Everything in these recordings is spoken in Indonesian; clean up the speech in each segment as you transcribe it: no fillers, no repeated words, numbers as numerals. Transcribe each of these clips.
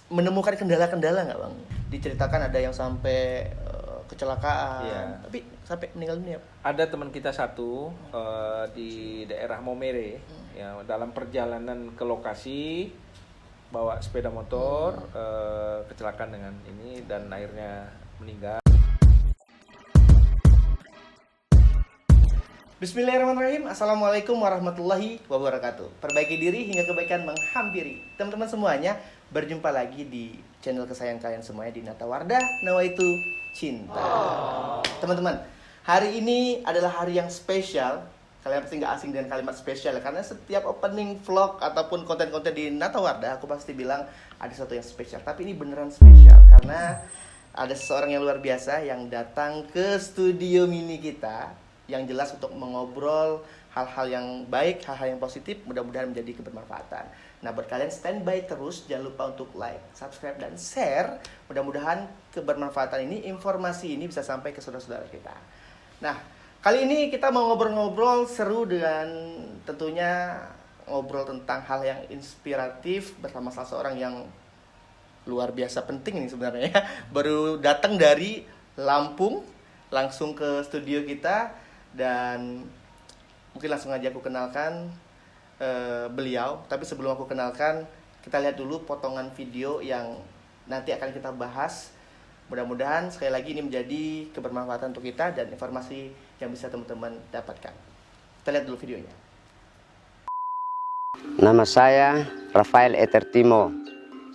menemukan kendala-kendala nggak Bang? Diceritakan ada yang sampai kecelakaan, Iya. tapi sampai meninggal dunia. Ada teman kita satu di daerah Momere, ya, dalam perjalanan ke lokasi bawa sepeda motor kecelakaan dengan ini dan akhirnya meninggal. Bismillahirrahmanirrahim. Assalamualaikum warahmatullahi wabarakatuh. Perbaiki diri hingga kebaikan menghampiri. Teman-teman semuanya, berjumpa lagi di channel kesayangan kalian semuanya di Nata Wardah Nawaitu Cinta. Teman-teman, hari ini adalah hari yang spesial. Kalian pasti nggak asing dengan kalimat spesial, karena setiap opening vlog ataupun konten-konten di Nata Wardah, aku pasti bilang ada sesuatu yang spesial. Tapi ini beneran spesial karena ada seseorang yang luar biasa yang datang ke studio mini kita, yang jelas untuk mengobrol hal-hal yang baik, hal-hal yang positif, mudah-mudahan menjadi kebermanfaatan. Nah, buat kalian standby terus, jangan lupa untuk like, subscribe, dan share. Mudah-mudahan kebermanfaatan ini, informasi ini bisa sampai ke saudara-saudara kita. Nah, kali ini kita mau ngobrol-ngobrol seru dengan tentunya ngobrol tentang hal yang inspiratif bersama salah seorang yang luar biasa penting ini sebenarnya. Baru datang dari Lampung, langsung ke studio kita. Dan mungkin langsung aja aku kenalkan beliau. Tapi sebelum aku kenalkan, kita lihat dulu potongan video yang nanti akan kita bahas. Mudah-mudahan sekali lagi ini menjadi kebermanfaatan untuk kita dan informasi yang bisa teman-teman dapatkan. Kita lihat dulu videonya. Nama saya Rafael Etertimo.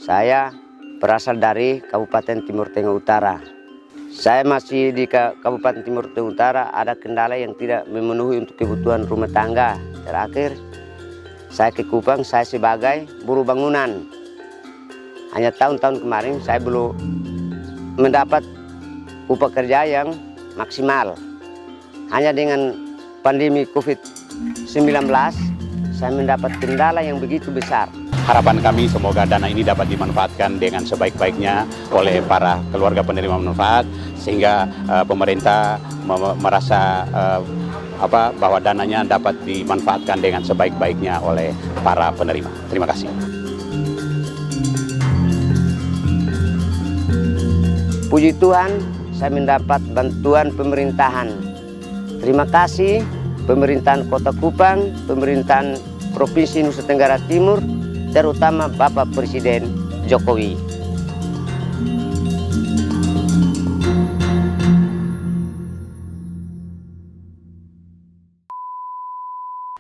Saya berasal dari Kabupaten Timur Tengah Utara. Saya masih di Kabupaten Timur Tengah Utara, ada kendala yang tidak memenuhi untuk kebutuhan rumah tangga. Terakhir, saya ke Kupang, saya sebagai buruh bangunan. Hanya tahun-tahun kemarin saya belum mendapat upah kerja yang maksimal. Hanya dengan pandemi COVID-19, saya mendapat kendala yang begitu besar. Harapan kami semoga dana ini dapat dimanfaatkan dengan sebaik-baiknya oleh para keluarga penerima manfaat, sehingga pemerintah merasa bahwa dananya dapat dimanfaatkan dengan sebaik-baiknya oleh para penerima. Terima kasih. Puji Tuhan, saya mendapat bantuan pemerintahan. Terima kasih pemerintahan Kota Kupang, pemerintahan Provinsi Nusa Tenggara Timur, terutama Bapak Presiden Jokowi.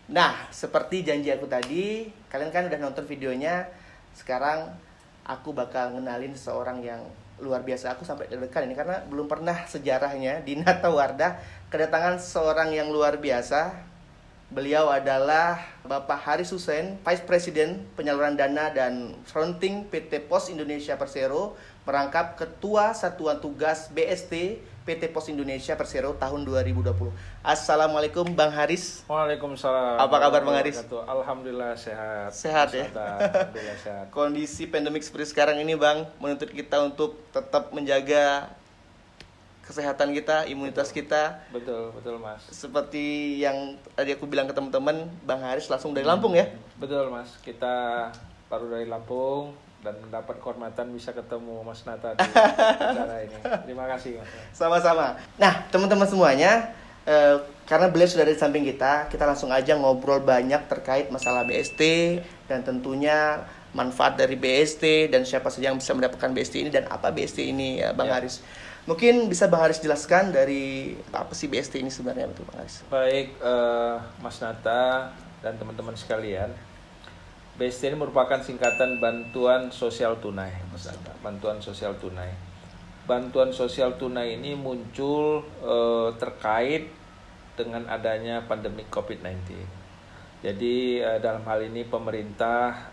Nah, seperti janji aku tadi, kalian kan udah nonton videonya. Sekarang aku bakal ngenalin seorang yang luar biasa. Aku sampai deg-degan ini karena belum pernah sejarahnya di Nata Wardah kedatangan seorang yang luar biasa. Beliau adalah Bapak Haris Hussein, Vice President Penyaluran Dana dan Fronting PT Pos Indonesia Persero, merangkap Ketua Satuan Tugas BST PT Pos Indonesia Persero tahun 2020. Assalamualaikum Bang Haris. Waalaikumsalam. Apa kabar Bang Haris? Alhamdulillah sehat. Sehat ya? Alhamdulillah sehat. Kondisi pandemik seperti sekarang ini Bang menuntut kita untuk tetap menjaga kesehatan kita, imunitas kita. Betul Mas. Seperti yang tadi aku bilang ke teman-teman, Bang Haris langsung dari Lampung ya? Betul Mas, kita baru dari Lampung dan mendapat kehormatan bisa ketemu Mas Nata di acara ini. Terima kasih Mas. Sama-sama. Nah, teman-teman semuanya, karena beliau sudah ada di samping kita langsung aja ngobrol banyak terkait masalah BST dan tentunya manfaat dari BST dan siapa saja yang bisa mendapatkan BST ini dan apa BST ini ya Bang Haris. Mungkin bisa Bang Haris jelaskan dari apa sih BST ini sebenarnya betul Bang Haris? Baik Mas Nata dan teman-teman sekalian, BST ini merupakan singkatan Bantuan Sosial Tunai, Mas Nata. Bantuan Sosial Tunai. Bantuan Sosial Tunai ini muncul terkait dengan adanya pandemi COVID-19. Jadi dalam hal ini pemerintah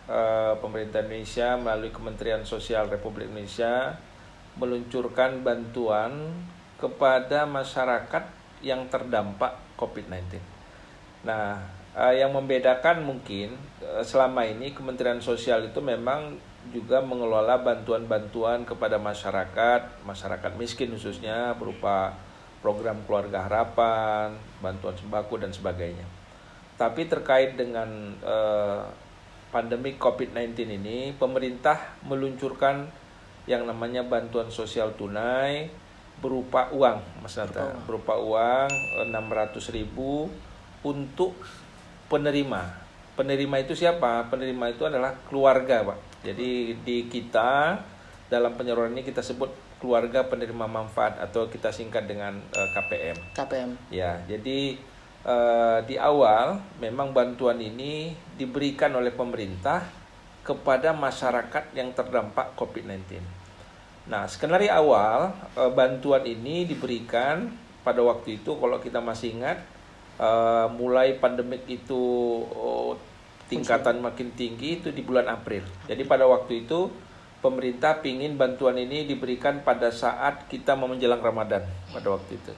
Indonesia melalui Kementerian Sosial Republik Indonesia meluncurkan bantuan kepada masyarakat yang terdampak COVID-19. Nah, yang membedakan mungkin selama ini Kementerian Sosial itu memang juga mengelola bantuan-bantuan kepada masyarakat miskin khususnya berupa program Keluarga Harapan, bantuan sembako dan sebagainya. Tapi terkait dengan pandemi COVID-19 ini, pemerintah meluncurkan yang namanya bantuan sosial tunai berupa uang, Mas Nata. Berupa uang 600.000 untuk penerima. Penerima itu siapa? Penerima itu adalah keluarga, Pak. Jadi di kita dalam penyaluran ini kita sebut keluarga penerima manfaat atau kita singkat dengan KPM. KPM. Ya, jadi di awal memang bantuan ini diberikan oleh pemerintah kepada masyarakat yang terdampak COVID-19. Nah, skenario awal bantuan ini diberikan pada waktu itu, kalau kita masih ingat, mulai pandemik itu tingkatan makin tinggi itu di bulan April. Jadi pada waktu itu pemerintah ingin bantuan ini diberikan pada saat kita mau menjelang Ramadan pada waktu itu.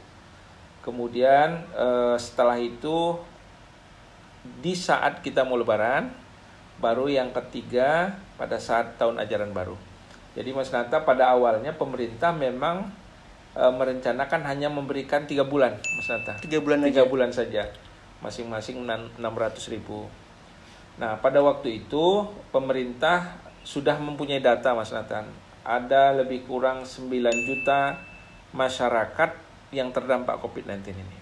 Kemudian setelah itu di saat kita mau Lebaran, baru yang ketiga pada saat tahun ajaran baru. Jadi Mas Nata, pada awalnya pemerintah memang merencanakan hanya memberikan 3 bulan, Mas Nata. 3 bulan 3 aja. bulan saja, masing-masing 600.000. Nah, pada waktu itu pemerintah sudah mempunyai data, Mas Nathan. Ada lebih kurang 9 juta masyarakat yang terdampak COVID-19 ini.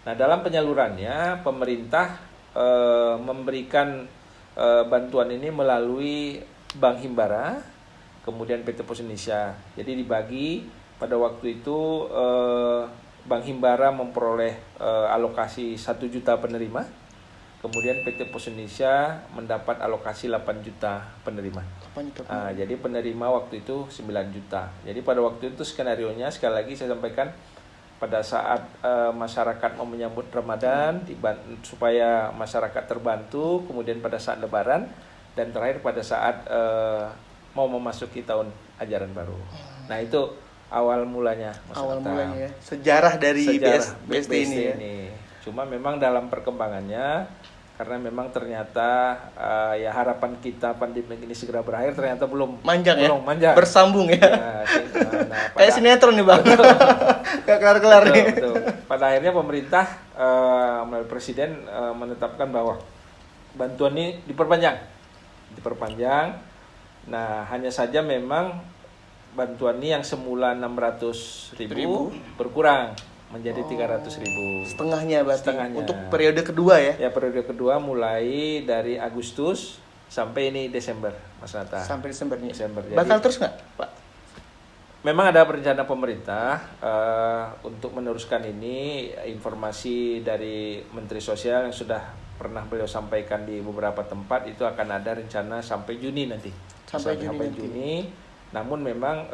Nah, dalam penyalurannya pemerintah memberikan bantuan ini melalui Bank Himbara, kemudian PT Pos Indonesia. Jadi dibagi pada waktu itu Bank Himbara memperoleh alokasi 1 juta penerima. Kemudian PT Pos Indonesia mendapat alokasi 8 juta penerima. Jadi penerima waktu itu 9 juta. Jadi pada waktu itu skenarionya, sekali lagi saya sampaikan, pada saat masyarakat mau menyambut Ramadan, supaya masyarakat terbantu, kemudian pada saat Lebaran, dan terakhir pada saat mau memasuki tahun ajaran baru. Nah, itu awal mulanya. Awal mulanya ya. Sejarah dari BST ini ya. Cuma memang dalam perkembangannya, karena memang ternyata ya harapan kita pandemi ini segera berakhir, ternyata belum manjang. Bersambung ya. Kayak sinetron nih Bang. Gak kelar-kelar nih. Betul. Pada akhirnya pemerintah melalui Presiden menetapkan bahwa bantuan ini diperpanjang. Nah, hanya saja memang bantuan ini yang semula 600.000 berkurang menjadi 300.000. Setengahnya berarti. Untuk periode kedua ya? Ya, periode kedua mulai dari Agustus sampai ini Desember, Mas Nata. Sampai Desember nih. Jadi, bakal terus nggak, Pak? Memang ada rencana pemerintah untuk meneruskan ini. Informasi dari Menteri Sosial yang sudah pernah beliau sampaikan di beberapa tempat, itu akan ada rencana sampai Juni nanti. Sampai Juni. Namun memang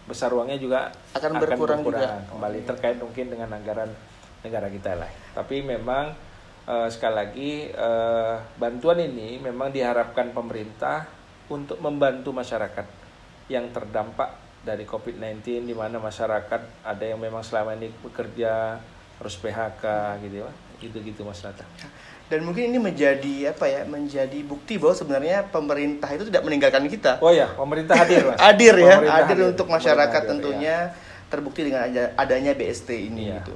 besar uangnya juga akan berkurang kembali, terkait mungkin dengan anggaran negara kita lah. Tapi memang sekali lagi bantuan ini memang diharapkan pemerintah untuk membantu masyarakat yang terdampak dari COVID-19, di mana masyarakat ada yang memang selama ini bekerja harus PHK gitu ya. Gitu Mas Nata. Dan mungkin ini menjadi menjadi bukti bahwa sebenarnya pemerintah itu tidak meninggalkan kita. Oh ya, pemerintah hadir, Mas. hadir untuk masyarakat tentunya, terbukti dengan adanya BST ini gitu.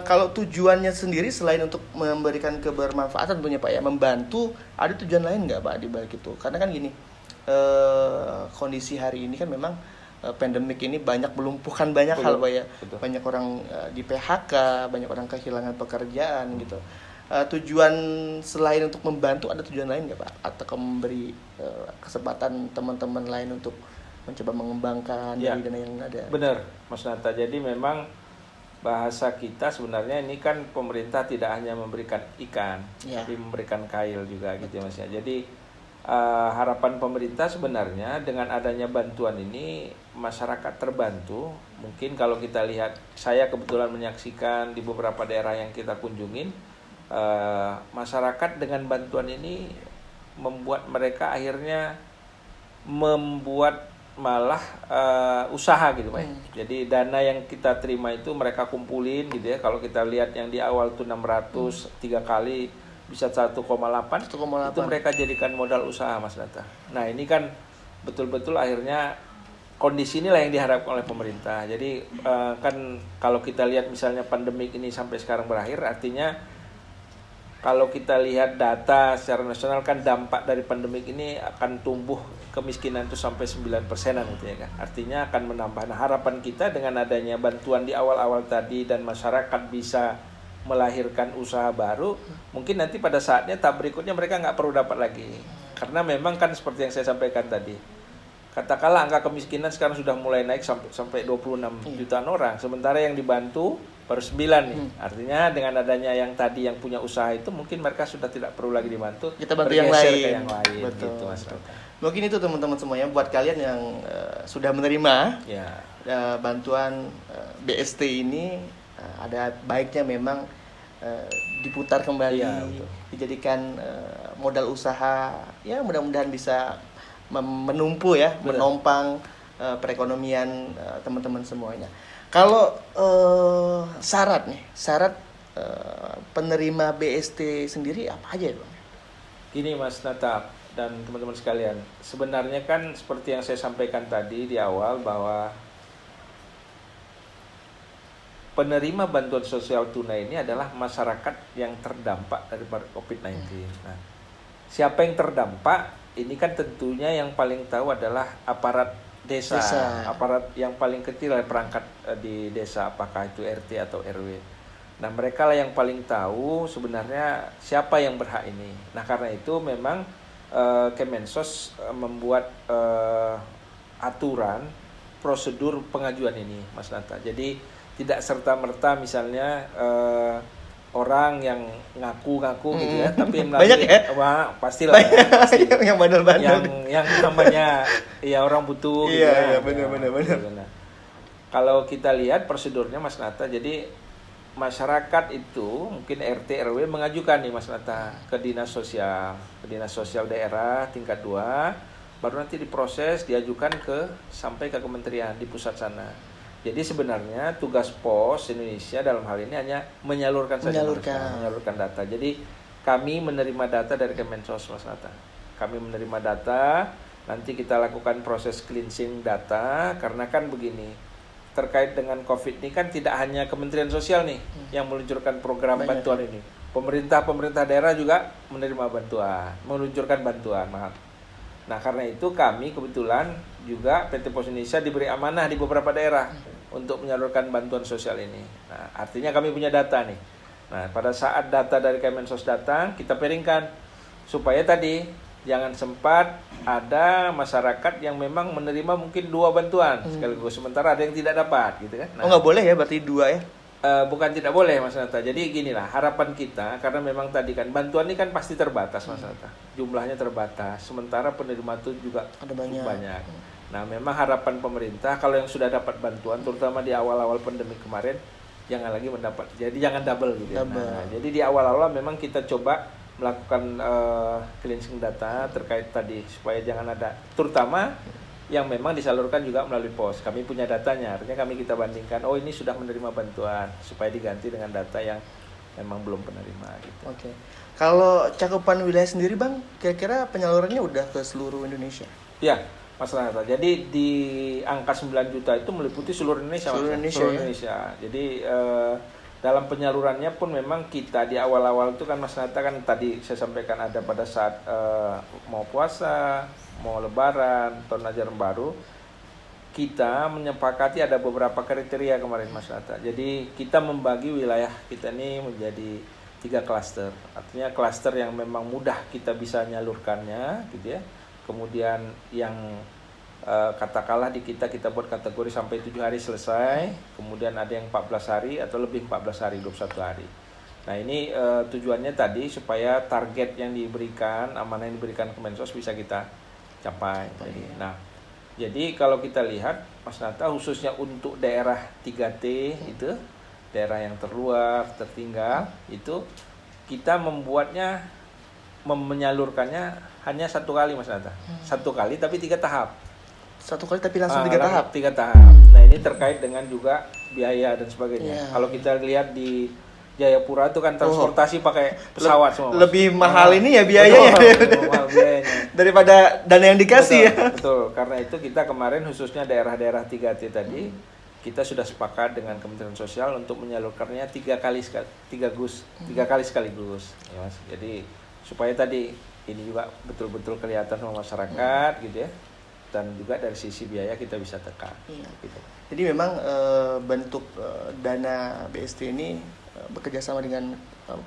Kalau tujuannya sendiri selain untuk memberikan kebermanfaatan tentunya Pak ya, membantu, ada tujuan lain nggak Pak di balik itu? Karena kan gini, kondisi hari ini kan memang pandemik ini banyak melumpuhkan banyak hal Pak ya. Betul. Banyak orang di PHK, banyak orang kehilangan pekerjaan gitu. Tujuan selain untuk membantu, ada tujuan lain nggak Pak? Atau memberi kesempatan teman-teman lain untuk mencoba mengembangkan dari dana yang ada? Benar, Mas Nata. Jadi memang bahasa kita sebenarnya ini kan pemerintah tidak hanya memberikan ikan, tapi memberikan kail juga gitu ya Mas ya. Jadi harapan pemerintah sebenarnya dengan adanya bantuan ini masyarakat terbantu. Mungkin kalau kita lihat, saya kebetulan menyaksikan di beberapa daerah yang kita kunjungin, masyarakat dengan bantuan ini membuat mereka akhirnya membuat malah usaha gitu Pak. Jadi dana yang kita terima itu mereka kumpulin gitu ya. Kalau kita lihat yang di awal tuh 600 3 kali bisa 1,8 itu mereka jadikan modal usaha Mas Nata. Nah, ini kan betul-betul akhirnya kondisi inilah yang diharapkan oleh pemerintah. Jadi kan kalau kita lihat misalnya pandemik ini sampai sekarang berakhir, artinya kalau kita lihat data secara nasional kan dampak dari pandemik ini akan tumbuh kemiskinan itu sampai 9%-an gitu ya kan. Artinya akan menambah. Nah, harapan kita dengan adanya bantuan di awal-awal tadi dan masyarakat bisa melahirkan usaha baru, mungkin nanti pada saatnya tahap berikutnya mereka nggak perlu dapat lagi. Karena memang kan seperti yang saya sampaikan tadi, katakanlah angka kemiskinan sekarang sudah mulai naik sampai 26 jutaan orang, sementara yang dibantu baru 9 nih. Artinya dengan adanya yang tadi yang punya usaha itu mungkin mereka sudah tidak perlu lagi dibantu, Kita bantu yang bergeser lain. ke yang lain. Betul. Gitu, Mas Rata. Mungkin itu teman-teman semuanya buat kalian yang sudah menerima Ya. bantuan BST ini, ada baiknya memang diputar kembali, Iya, betul. dijadikan modal usaha, ya mudah-mudahan bisa menumpu ya, Benar. menopang perekonomian teman-teman semuanya. Kalau syarat penerima BST sendiri apa aja ya, Bang? Gini Mas Nata dan teman-teman sekalian, sebenarnya kan seperti yang saya sampaikan tadi di awal bahwa penerima bantuan sosial tunai ini adalah masyarakat yang terdampak daripada COVID-19. Nah, siapa yang terdampak? Ini kan tentunya yang paling tahu adalah aparat desa. Aparat yang paling kecil adalah perangkat di desa, apakah itu RT atau RW. Nah, mereka lah yang paling tahu sebenarnya siapa yang berhak ini. Nah, karena itu memang Kemensos membuat aturan prosedur pengajuan ini, Mas Nata. Jadi tidak serta-merta misalnya orang yang ngaku-ngaku gitu ya, tapi Banyak ya? Wah, pastilah ya, pasti. yang bandel-bandel. yang namanya ya orang butuh gitu Iya, ya. benar. Nah, kalau kita lihat prosedurnya Mas Nata, jadi masyarakat itu mungkin RT RW mengajukan nih Mas Nata ke dinas sosial daerah tingkat 2, baru nanti diproses diajukan sampai ke kementerian di pusat sana. Jadi sebenarnya tugas POS Indonesia dalam hal ini hanya menyalurkan data. Jadi kami menerima data dari Kemensos Mas Nata. Kami menerima data, nanti kita lakukan proses cleansing data, karena kan begini, terkait dengan COVID ini kan tidak hanya Kementerian Sosial nih yang meluncurkan program bantuan ini. Pemerintah daerah juga menerima bantuan, meluncurkan bantuan. Nah, karena itu kami kebetulan juga PT Pos Indonesia diberi amanah di beberapa daerah untuk menyalurkan bantuan sosial ini. Nah, artinya kami punya data nih. Nah, pada saat data dari Kemensos datang, kita piringkan supaya tadi jangan sempat ada masyarakat yang memang menerima mungkin 2 bantuan sekaligus, sementara ada yang tidak dapat gitu kan. Nah, nggak boleh ya berarti 2 ya? Bukan tidak boleh Mas Nata. Jadi ginilah harapan kita, karena memang tadi kan bantuan ini kan pasti terbatas Mas Nata. Jumlahnya terbatas, sementara penerima itu juga Ada banyak. Nah, memang harapan pemerintah kalau yang sudah dapat bantuan, terutama di awal-awal pandemi kemarin, jangan lagi mendapat. Jadi jangan double gitu ya. Nah, jadi di awal-awal memang kita coba melakukan cleansing data terkait tadi supaya jangan ada, terutama yang memang disalurkan juga melalui pos. Kami punya datanya, artinya kita bandingkan, oh ini sudah menerima bantuan, supaya diganti dengan data yang memang belum penerima gitu. Oke. Kalau cakupan wilayah sendiri Bang, kira-kira penyalurannya udah ke seluruh Indonesia? Ya, Mas Nata. Jadi di angka 9 juta itu meliputi seluruh Indonesia. Seluruh Indonesia. Jadi dalam penyalurannya pun memang kita di awal-awal itu kan Mas Nata kan tadi saya sampaikan ada pada saat mau puasa, mau lebaran, tahun ajaran baru, kita menyepakati ada beberapa kriteria kemarin Mas Nata. Jadi kita membagi wilayah kita ini menjadi 3 klaster. Artinya klaster yang memang mudah kita bisa nyalurkannya gitu ya. Kemudian yang katakanlah di kita buat kategori sampai 7 hari selesai. Kemudian ada yang 14 hari atau lebih 14 hari, 21 hari. Nah, ini tujuannya tadi supaya target yang diberikan, amanah yang diberikan Kemensos bisa kita capai. Jadi kalau kita lihat Mas Nata, khususnya untuk daerah 3T itu, daerah yang terluar, tertinggal, itu kita menyalurkannya hanya 1 kali Mas Nata. 1 kali tapi 3 tahap. 1 kali tapi langsung 3 tahap? 3 tahap. Nah, ini terkait dengan juga biaya dan sebagainya. Kalau kita lihat di Jayapura itu kan transportasi pakai pesawat semua. Lebih mahal ini ya biayanya. Mahal biayanya. Daripada dana yang dikasih Betul. Karena itu kita kemarin khususnya daerah-daerah 3T tadi, kita sudah sepakat dengan Kementerian Sosial untuk menyalurkannya 3 kali sekaligus, ya Mas. Jadi supaya tadi ini juga betul-betul kelihatan sama masyarakat gitu ya, dan juga dari sisi biaya kita bisa tekan. Iya. Gitu. Jadi memang bentuk dana BST ini bekerja sama dengan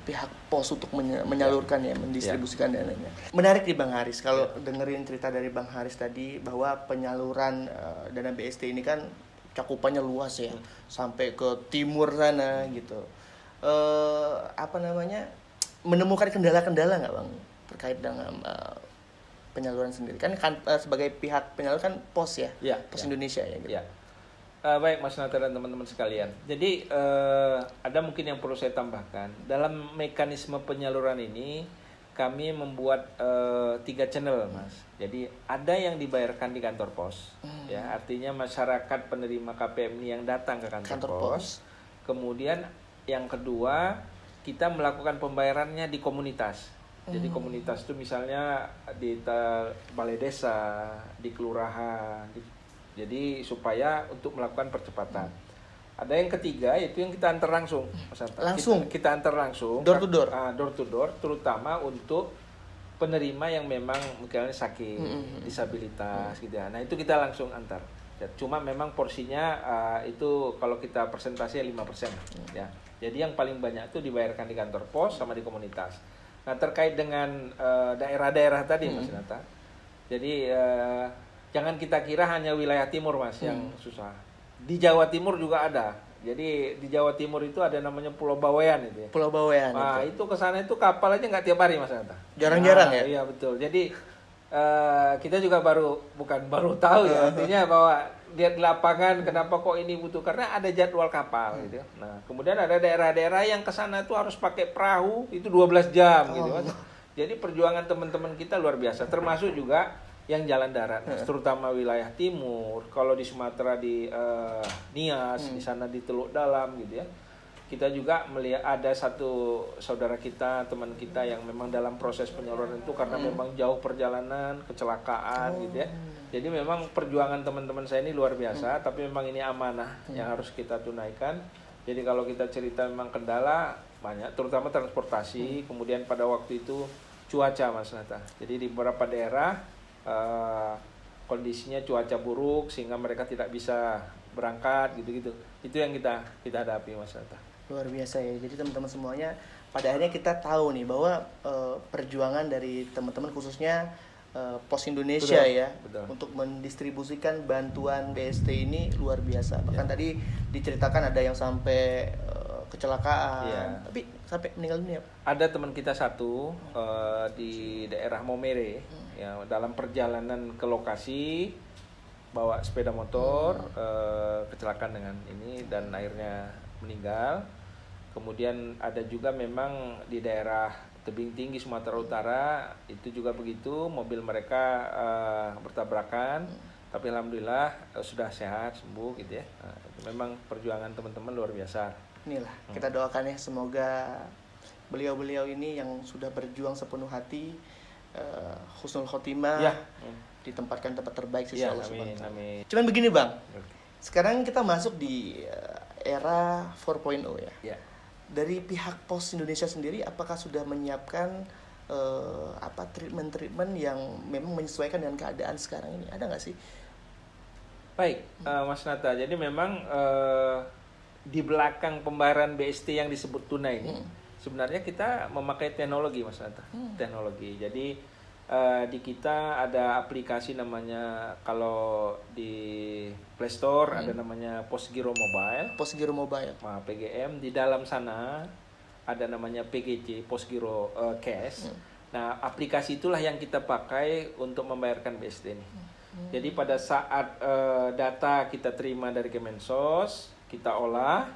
pihak pos untuk menyalurkan ya, mendistribusikan dananya. Menarik nih Bang Haris, kalau dengerin cerita dari Bang Haris tadi bahwa penyaluran dana BST ini kan cakupannya luas ya, sampai ke timur sana gitu. Menemukan kendala-kendala nggak Bang terkait dengan penyaluran sendiri? Kan sebagai pihak penyalur kan pos ya, pos Indonesia ya gitu. Ya. Baik Mas Nata dan teman-teman sekalian. Jadi ada mungkin yang perlu saya tambahkan. Dalam mekanisme penyaluran ini kami membuat 3 channel Mas. Jadi ada yang dibayarkan di kantor pos, ya artinya masyarakat penerima KPM ini yang datang ke kantor pos. Kemudian yang kedua kita melakukan pembayarannya di komunitas. Jadi komunitas itu misalnya di balai desa, di kelurahan, jadi supaya untuk melakukan percepatan. Ada yang ketiga yaitu yang kita antar langsung, Mas Anta. Kita antar langsung, door to door. Door to door, terutama untuk penerima yang memang mungkin sakit, disabilitas gitu ya. Nah, itu kita langsung antar. Ya, cuma memang porsinya itu kalau kita persentase 5% ya. Jadi yang paling banyak itu dibayarkan di kantor pos sama di komunitas. Nah, terkait dengan daerah-daerah tadi Mas Nata. Jadi jangan kita kira hanya wilayah timur Mas yang susah. Di Jawa Timur juga ada. Jadi di Jawa Timur itu ada namanya Pulau Bawean itu ya. Pulau Bawean. Nah, itu ke sana itu kapal aja nggak tiap hari Mas Nata. Jarang-jarang ya? Iya betul. Jadi kita juga baru tahu ya. Artinya bahwa lihat di lapangan kenapa kok ini butuh, karena ada jadwal kapal gitu. Nah, kemudian ada daerah-daerah yang ke sana itu harus pakai perahu itu 12 jam gitu Mas. Jadi perjuangan teman-teman kita luar biasa, termasuk juga yang jalan darat, terutama wilayah timur. Kalau di Sumatera di Nias, di sana di Teluk Dalam gitu ya. Kita juga melihat ada satu saudara kita, teman kita yang memang dalam proses penyaluran itu karena memang jauh perjalanan, kecelakaan gitu ya. Jadi memang perjuangan teman-teman saya ini luar biasa, tapi memang ini amanah yang harus kita tunaikan. Jadi kalau kita cerita memang kendala banyak, terutama transportasi, kemudian pada waktu itu cuaca Mas Nata. Jadi di beberapa daerah kondisinya cuaca buruk sehingga mereka tidak bisa berangkat gitu-gitu. Itu yang kita hadapi Mas Nata. Luar biasa ya. Jadi teman-teman semuanya pada akhirnya kita tahu nih bahwa perjuangan dari teman-teman khususnya Pos Indonesia betul. Untuk mendistribusikan bantuan BST ini luar biasa. Bahkan tadi diceritakan ada yang sampai kecelakaan, tapi sampai meninggal dunia. Ada teman kita satu di daerah Momere, ya dalam perjalanan ke lokasi bawa sepeda motor kecelakaan dengan ini dan akhirnya meninggal. Kemudian ada juga memang di daerah Tebing Tinggi Sumatera Utara itu juga begitu, mobil mereka bertabrakan, tapi alhamdulillah sudah sehat sembuh gitu ya. Memang perjuangan teman-teman luar biasa. Inilah kita doakan ya, semoga beliau-beliau ini yang sudah berjuang sepenuh hati husnul khotimah, ditempatkan tempat terbaik sisi Allah Subhanahu wa taala. Cuman begini Bang, sekarang kita masuk di era 4.0 ya. Dari pihak Pos Indonesia sendiri apakah sudah menyiapkan treatment yang memang menyesuaikan dengan keadaan sekarang ini? Ada nggak sih? Baik, Mas Nata. Jadi memang di belakang pembayaran BST yang disebut tunai ini, sebenarnya kita memakai teknologi Mas Nata. Teknologi. Jadi di kita ada aplikasi namanya, kalau di Play Store ada namanya Posgiro Mobile. Posgiro Mobile. Nah, PGM. Di dalam sana ada namanya PGC, Posgiro Cash. Nah, aplikasi itulah yang kita pakai untuk membayarkan BST ini. Jadi pada saat data kita terima dari Kemensos, kita olah,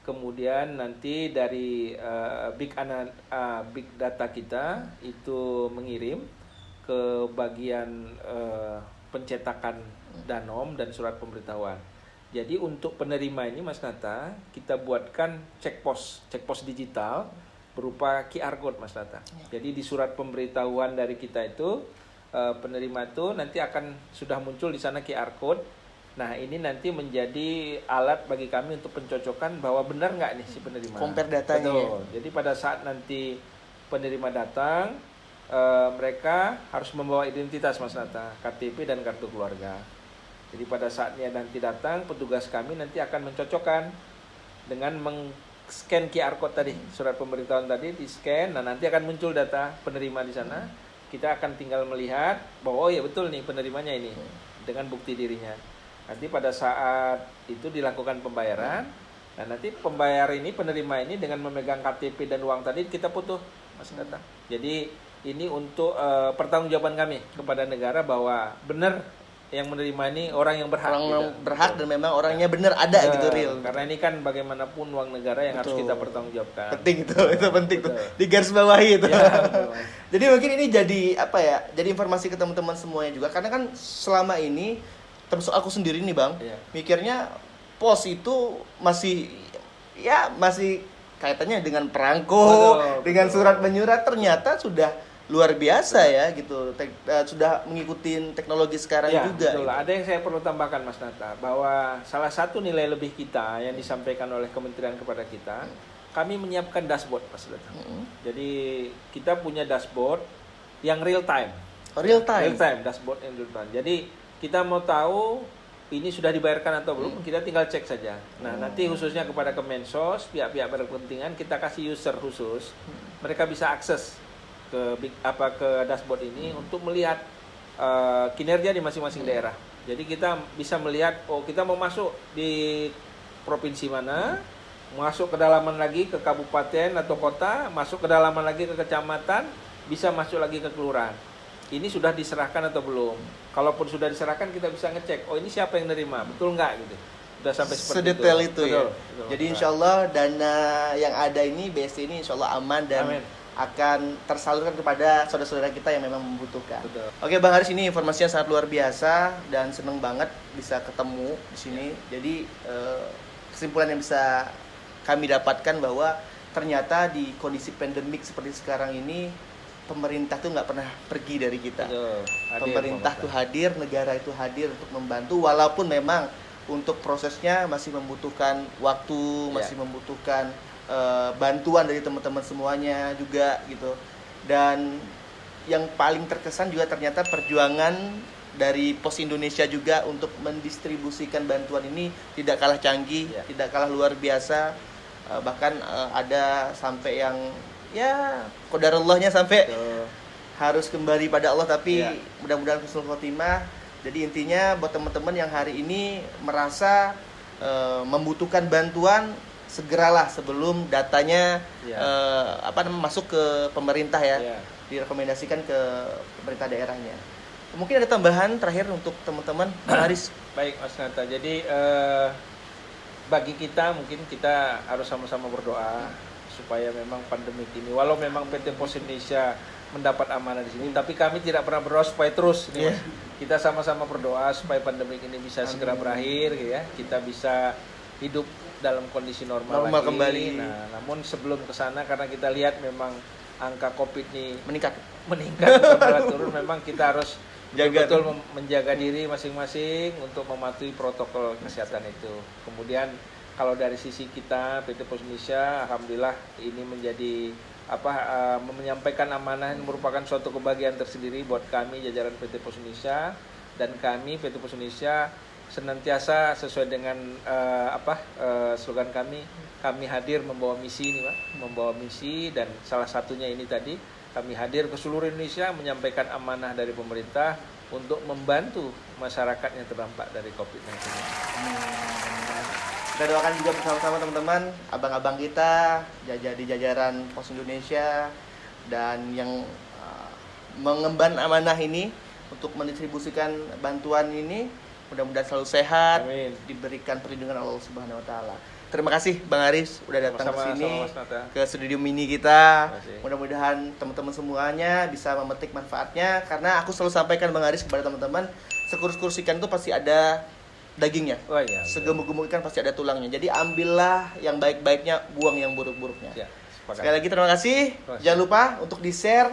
kemudian nanti dari big data kita itu mengirim ke bagian pencetakan danom dan surat pemberitahuan. Jadi untuk penerima ini Mas Nata, kita buatkan cek pos digital berupa QR code Mas Nata. Jadi di surat pemberitahuan dari kita itu penerima itu nanti akan sudah muncul di sana QR code Nah, ini nanti menjadi alat bagi kami untuk pencocokan bahwa benar nggak nih si penerima. Compare datanya. Betul. Jadi pada saat nanti penerima datang, mereka harus membawa identitas Mas Nata, KTP dan kartu keluarga. Jadi pada saatnya nanti datang, petugas kami nanti akan mencocokkan dengan scan QR code tadi, surat pemberitahuan tadi di-scan. Nah, nanti akan muncul data penerima di sana. Kita akan tinggal melihat bahwa oh ya betul nih penerimanya ini dengan bukti dirinya. Nanti pada saat itu dilakukan pembayaran. Nah, nanti pembayar ini, penerima ini dengan memegang KTP dan uang tadi kita foto, Mas Nata. Jadi ini untuk pertanggungjawaban kami kepada negara bahwa benar yang menerima ini orang yang berhak. Orang gitu. yang berhak dan memang orangnya benar ada Betul. gitu real. Karena ini kan bagaimanapun uang negara yang harus Betul. kita pertanggungjawabkan. Penting itu penting tuh. Betul. Digarisbawahi itu. Ya, betul. Jadi mungkin ini jadi apa ya? Jadi informasi ke teman-teman semuanya juga karena kan selama ini termasuk aku sendiri nih, Bang. Iya. Mikirnya pos itu masih kaitannya dengan perangko, Betul, dengan betul. surat menyurat, ternyata sudah luar biasa ya gitu. Sudah mengikuti teknologi sekarang Ya, juga. betul. Gitu. Ada yang saya perlu tambahkan Mas Nata, bahwa salah satu nilai lebih kita yang disampaikan oleh kementerian kepada kita, kami menyiapkan dashboard Mas Nata. Jadi kita punya dashboard yang real time. Real time. Real time, dashboard yang real time. Jadi kita mau tahu ini sudah dibayarkan atau belum, kita tinggal cek saja. Nah, nanti khususnya kepada Kemensos, pihak-pihak berkepentingan, kita kasih user khusus. Mereka bisa akses ke dashboard ini untuk melihat kinerja di masing-masing daerah. Jadi kita bisa melihat kita mau masuk di provinsi mana, masuk kedalaman lagi ke kabupaten atau kota, masuk kedalaman lagi ke kecamatan, bisa masuk lagi ke kelurahan. Ini sudah diserahkan atau belum? Kalaupun sudah diserahkan, kita bisa ngecek. Oh, ini siapa yang nerima? Betul nggak gitu? Sudah sampai seperti Sedetail itu ya. Betul. Jadi insya Allah dana yang ada ini BST ini insya Allah aman dan Amin. akan tersalurkan kepada saudara-saudara kita yang memang membutuhkan. Betul. Oke Bang Haris, ini informasinya sangat luar biasa dan seneng banget bisa ketemu di sini. Jadi kesimpulan yang bisa kami dapatkan bahwa ternyata di kondisi pandemik seperti sekarang ini pemerintah tuh nggak pernah pergi dari kita. Betul. Pemerintah tuh hadir, negara itu hadir untuk membantu walaupun memang untuk prosesnya masih membutuhkan waktu, masih membutuhkan bantuan dari teman-teman semuanya juga gitu. Dan yang paling terkesan juga ternyata perjuangan dari Pos Indonesia juga untuk mendistribusikan bantuan ini tidak kalah canggih, tidak kalah luar biasa. Bahkan ada sampai yang qadarallahnya sampai harus kembali pada Allah, tapi mudah-mudahan husnul khotimah. Jadi intinya buat teman-teman yang hari ini merasa membutuhkan bantuan, segeralah sebelum datanya masuk ke pemerintah direkomendasikan ke pemerintah daerahnya. Mungkin ada tambahan terakhir untuk teman-teman, Bang Haris. Baik Mas Nata, jadi bagi kita mungkin kita harus sama-sama berdoa supaya memang pandemik ini, walau memang PT Pos Indonesia mendapat amanah di sini, tapi kami tidak pernah berdoa supaya terus nih, Mas. Kita sama-sama berdoa supaya pandemik ini bisa segera berakhir gitu ya. Kita bisa hidup dalam kondisi normal lagi. Kembali. Nah, namun sebelum ke sana karena kita lihat memang angka Covid ini Meningkat bukan malah turun, memang kita harus betul menjaga diri masing-masing untuk mematuhi protokol kesehatan itu. Kemudian kalau dari sisi kita PT Pos Indonesia, alhamdulillah ini menjadi menyampaikan amanah yang merupakan suatu kebahagiaan tersendiri buat kami jajaran PT Pos Indonesia, dan kami PT Pos Indonesia senantiasa sesuai dengan slogan kami hadir membawa misi ini, Pak, membawa misi, dan salah satunya ini tadi kami hadir ke seluruh Indonesia menyampaikan amanah dari pemerintah untuk membantu masyarakat yang terdampak dari COVID-19. Kita doakan juga bersama-sama teman-teman, abang-abang kita di jajaran Pos Indonesia dan yang mengemban amanah ini untuk mendistribusikan bantuan ini, mudah-mudahan selalu sehat. Amin. Diberikan perlindungan Allah Subhanahu wa taala. Terima kasih Bang Haris udah datang ke sini ke studio mini kita. Mudah-mudahan teman-teman semuanya bisa memetik manfaatnya, karena aku selalu sampaikan Bang Haris kepada teman-teman, sekurus-kurus ikan itu pasti ada dagingnya. Segemuk-gemuk ikan pasti ada tulangnya. Jadi ambillah yang baik-baiknya, buang yang buruk-buruknya. Sekali lagi terima kasih. Jangan lupa untuk di-share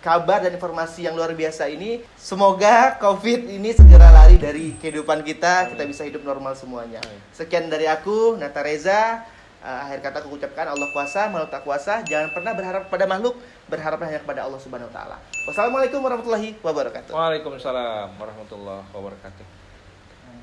kabar dan informasi yang luar biasa ini. Semoga COVID ini segera lari dari kehidupan kita bisa hidup normal semuanya. Sekian dari aku, Nata Reza. Akhir kata aku ucapkan Allah kuasa, makhluk tak kuasa. Jangan pernah berharap pada makhluk, berharaplah hanya kepada Allah Subhanahu wa taala. Wassalamualaikum warahmatullahi wabarakatuh. Waalaikumsalam warahmatullahi wabarakatuh.